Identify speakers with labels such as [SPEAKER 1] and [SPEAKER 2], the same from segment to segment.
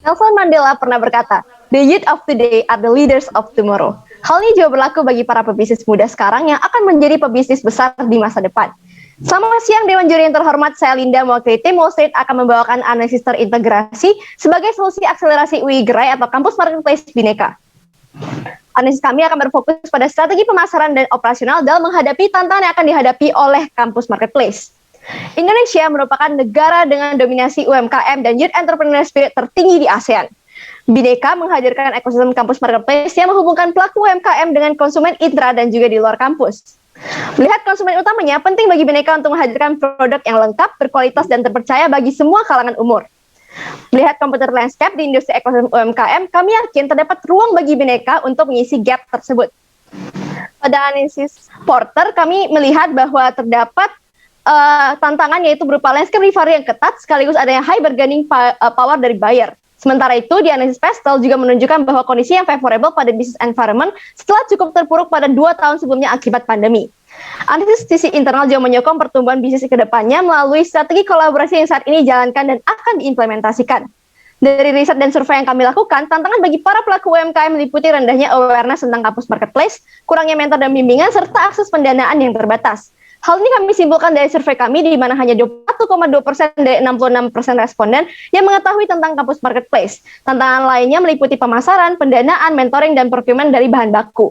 [SPEAKER 1] Nelson Mandela pernah berkata, "The youth of today are the leaders of tomorrow." Hal ini juga berlaku bagi para pebisnis muda sekarang yang akan menjadi pebisnis besar di masa depan. Selamat siang Dewan Juri yang terhormat, saya Linda mewakili tim Wall Street akan membawakan analisis terintegrasi sebagai solusi akselerasi UI Gerai atau Kampus Marketplace Bhinneka. Analisis kami akan berfokus pada strategi pemasaran dan operasional dalam menghadapi tantangan yang akan dihadapi oleh Kampus Marketplace. Indonesia merupakan negara dengan dominasi UMKM dan youth entrepreneur spirit tertinggi di ASEAN. Bhinneka menghadirkan ekosistem kampus marketplace yang menghubungkan pelaku UMKM dengan konsumen intra dan juga di luar kampus. Melihat konsumen utamanya, penting bagi Bhinneka untuk menghadirkan produk yang lengkap, berkualitas, dan terpercaya bagi semua kalangan umur. Melihat komputer landscape di industri ekosistem UMKM, kami yakin terdapat ruang bagi Bhinneka untuk mengisi gap tersebut. Pada analisis Porter, kami melihat bahwa terdapat tantangan yaitu berupa landscape recovery yang ketat sekaligus adanya high bargaining power dari buyer. Sementara itu, di analisis Pestel juga menunjukkan bahwa kondisi yang favorable pada business environment setelah cukup terpuruk pada 2 tahun sebelumnya akibat pandemi. Analisis sisi internal juga menyokong pertumbuhan bisnis ke depannya melalui strategi kolaborasi yang saat ini dijalankan dan akan diimplementasikan. Dari riset dan survei yang kami lakukan, tantangan bagi para pelaku UMKM meliputi rendahnya awareness tentang kampus marketplace, kurangnya mentor dan bimbingan, serta akses pendanaan yang terbatas. Hal ini kami simpulkan dari survei kami di mana hanya 21,2% dari 66% responden yang mengetahui tentang kampus marketplace. Tantangan lainnya meliputi pemasaran, pendanaan, mentoring, dan procurement dari bahan baku.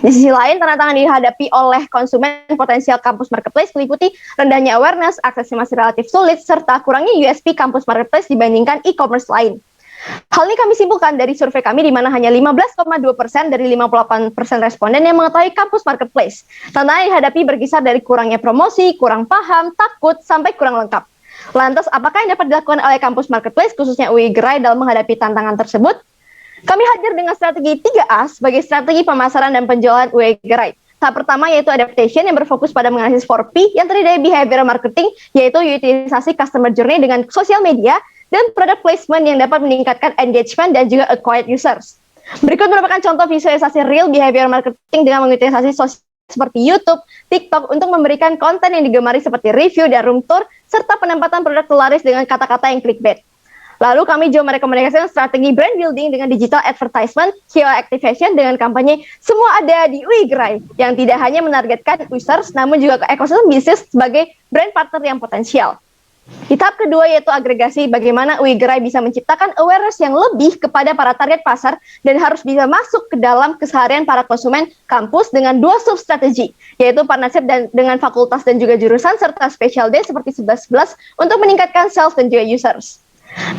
[SPEAKER 1] Di sisi lain, tantangan dihadapi oleh konsumen potensial kampus marketplace meliputi rendahnya awareness, aksesnya masih relatif sulit, serta kurangnya USP kampus marketplace dibandingkan e-commerce lain. Hal ini kami simpulkan dari survei kami di mana hanya 15,2% dari 58% responden yang mengetahui kampus marketplace. Tantangan yang dihadapi berkisar dari kurangnya promosi, kurang paham, takut, sampai kurang lengkap. Lantas, apakah yang dapat dilakukan oleh kampus marketplace, khususnya UI Gerai, dalam menghadapi tantangan tersebut? Kami hadir dengan strategi 3A sebagai strategi pemasaran dan penjualan UI Gerai. Tahap pertama yaitu adaptation yang berfokus pada menganalisis 4P yang terdiri dari behavioral marketing, yaitu utilisasi customer journey dengan sosial media, dan product placement yang dapat meningkatkan engagement dan juga acquired users. Berikut merupakan contoh visualisasi real behavior marketing dengan mengutilisasi sosial seperti YouTube, TikTok untuk memberikan konten yang digemari seperti review dan room tour, serta penempatan produk laris dengan kata-kata yang clickbait. Lalu kami juga merekomendasikan strategi brand building dengan digital advertisement, KOL activation dengan kampanye semua ada di UI Gerai yang tidak hanya menargetkan users namun juga ke ekosistem bisnis sebagai brand partner yang potensial. Di tahap kedua yaitu agregasi, bagaimana UI Gerai bisa menciptakan awareness yang lebih kepada para target pasar dan harus bisa masuk ke dalam keseharian para konsumen kampus dengan 2 sub-strategi, yaitu partnership dengan fakultas dan juga jurusan serta special day seperti 11-11 untuk meningkatkan sales dan juga users.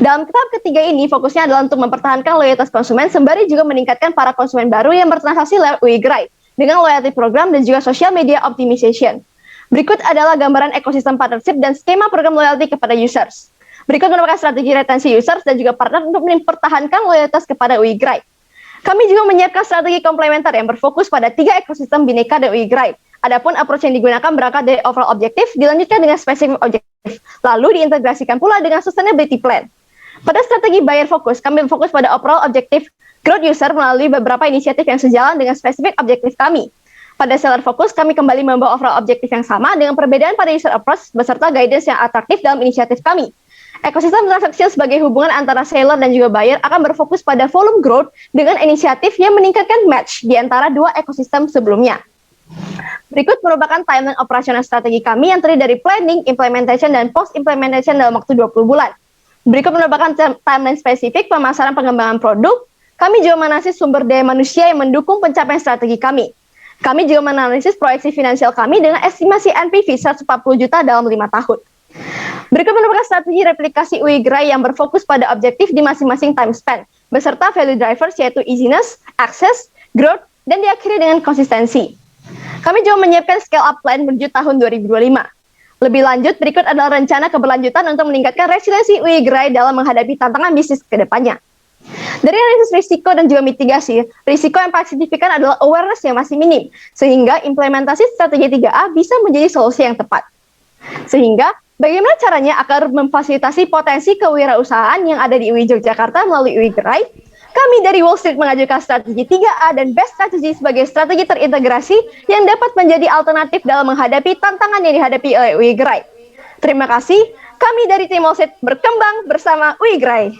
[SPEAKER 1] Dalam tahap ketiga ini, fokusnya adalah untuk mempertahankan loyalitas konsumen sembari juga meningkatkan para konsumen baru yang bertransaksi lewat UI Gerai dengan loyalty program dan juga social media optimization. Berikut adalah gambaran ekosistem partnership dan skema program loyalty kepada users. Berikut merupakan strategi retensi users dan juga partner untuk mempertahankan loyalitas kepada UI Gerai. Kami juga menyiapkan strategi komplementer yang berfokus pada 3 ekosistem Bhinneka dan UI Gerai. Adapun approach yang digunakan berangkat dari overall objektif, dilanjutkan dengan spesifik objektif, lalu diintegrasikan pula dengan sustainability plan. Pada strategi buyer focus, kami berfokus pada overall objektif growth user melalui beberapa inisiatif yang sejalan dengan spesifik objektif kami. Pada seller fokus, kami kembali membawa overall objektif yang sama dengan perbedaan pada user approach beserta guidance yang atraktif dalam inisiatif kami. Ekosistem transaksi sebagai hubungan antara seller dan juga buyer akan berfokus pada volume growth dengan inisiatif yang meningkatkan match di antara 2 ekosistem sebelumnya. Berikut merupakan timeline operasional strategi kami yang terdiri dari planning, implementation, dan post-implementation dalam waktu 20 bulan. Berikut merupakan timeline spesifik pemasaran pengembangan produk. Kami juga menganalisis sumber daya manusia yang mendukung pencapaian strategi kami. Kami juga menganalisis proyeksi finansial kami dengan estimasi NPV 140 juta dalam 5 tahun. Berikut merupakan strategi replikasi UI Gerai yang berfokus pada objektif di masing-masing time span, beserta value drivers yaitu easiness, access, growth, dan diakhiri dengan konsistensi. Kami juga menyiapkan scale up plan menuju tahun 2025. Lebih lanjut, berikut adalah rencana keberlanjutan untuk meningkatkan resiliensi UI Gerai dalam menghadapi tantangan bisnis ke depannya. Dari analisis risiko dan juga mitigasi, risiko yang paling signifikan adalah awareness yang masih minim, sehingga implementasi strategi 3A bisa menjadi solusi yang tepat. Sehingga, bagaimana caranya agar memfasilitasi potensi kewirausahaan yang ada di UI Yogyakarta melalui UI Gerai? Kami dari Wall Street mengajukan strategi 3A dan best strategy sebagai strategi terintegrasi yang dapat menjadi alternatif dalam menghadapi tantangan yang dihadapi oleh UI Gerai. Terima kasih, kami dari tim Wall Street berkembang bersama UI Gerai.